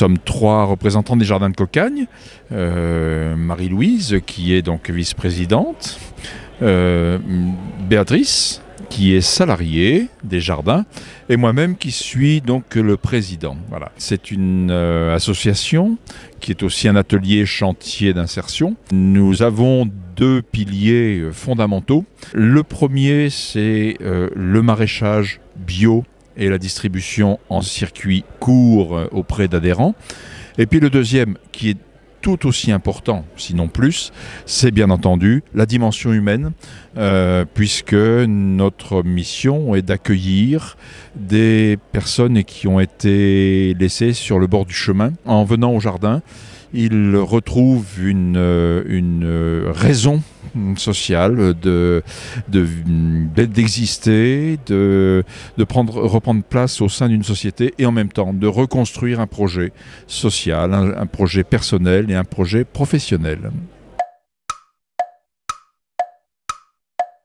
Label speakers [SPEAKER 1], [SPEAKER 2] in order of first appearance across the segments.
[SPEAKER 1] sommes 3 représentants des Jardins de Cocagne. Marie-Louise, qui est donc vice-présidente. Béatrice, qui est salariée des Jardins, et moi-même qui suis donc le président. Voilà. C'est une association qui est aussi un atelier chantier d'insertion. Nous avons 2 piliers fondamentaux. Le premier, c'est le maraîchage bio et la distribution en circuit court auprès d'adhérents. Et puis le deuxième, qui est tout aussi important, sinon plus, c'est bien entendu la dimension humaine, puisque notre mission est d'accueillir des personnes qui ont été laissées sur le bord du chemin. En venant au jardin, ils retrouvent une raison sociale d'exister, de reprendre place au sein d'une société et en même temps de reconstruire un projet social, un projet personnel et un projet professionnel.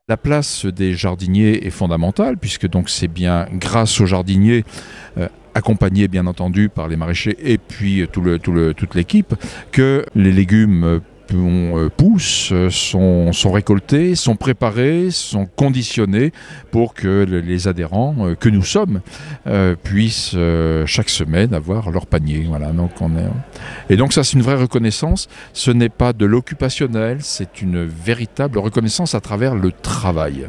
[SPEAKER 1] La place des jardiniers est fondamentale puisque donc c'est bien grâce aux jardiniers accompagnés bien entendu par les maraîchers et puis toute l'équipe que les légumes poussent, sont récoltés, sont préparés, sont conditionnés pour que les adhérents que nous sommes puissent chaque semaine avoir leur panier. Voilà, et donc ça c'est une vraie reconnaissance, ce n'est pas de l'occupationnel, c'est une véritable reconnaissance à travers le travail.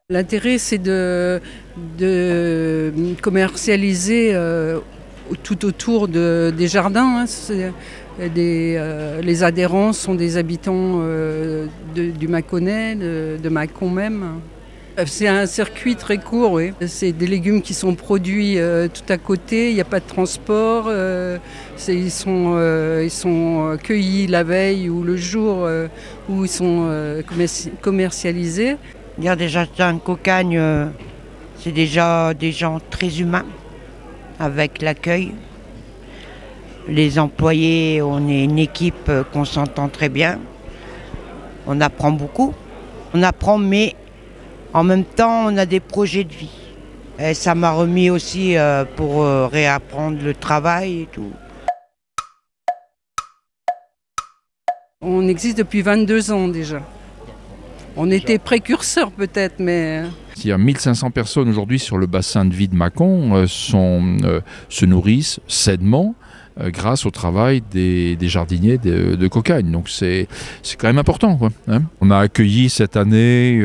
[SPEAKER 2] L'intérêt, c'est de commercialiser tout autour des jardins. Les adhérents sont des habitants du Mâconnais, de Mâcon même. C'est un circuit très court, oui. C'est des légumes qui sont produits tout à côté, il n'y a pas de transport. Ils sont cueillis la veille ou le jour où ils sont commercialisés.
[SPEAKER 3] Dire des jardins de Cocagne, c'est déjà des gens très humains, avec l'accueil. Les employés, on est une équipe qu'on s'entend très bien. On apprend beaucoup. On apprend, mais en même temps, on a des projets de vie. Et ça m'a remis aussi pour réapprendre le travail et tout.
[SPEAKER 2] On existe depuis 22 ans déjà. On était précurseurs peut-être, mais...
[SPEAKER 1] Il y a 1500 personnes aujourd'hui sur le bassin de vie de Mâcon se nourrissent sainement grâce au travail des jardiniers de Cocagne. Donc c'est quand même important, quoi, hein. On a accueilli cette année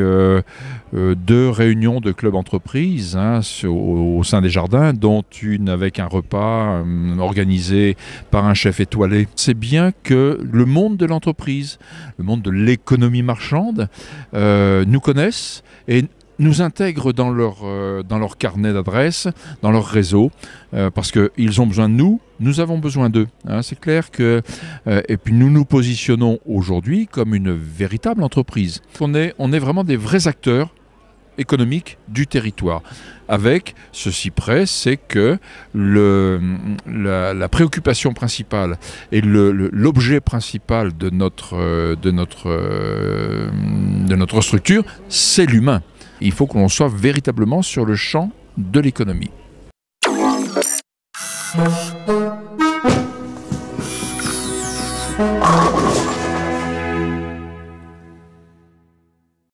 [SPEAKER 1] 2 réunions de clubs entreprises au sein des jardins, dont une avec un repas organisé par un chef étoilé. C'est bien que le monde de l'entreprise, le monde de l'économie marchande nous connaissent et nous intègrent dans leur carnet d'adresses, dans leur réseau, parce qu'ils ont besoin de nous, nous avons besoin d'eux. Hein, c'est clair que... et puis nous nous positionnons aujourd'hui comme une véritable entreprise. On est vraiment des vrais acteurs économiques du territoire. Avec ceci près, c'est que la préoccupation principale et l'objet principal de notre structure, c'est l'humain. Il faut que l'on soit véritablement sur le champ de l'économie.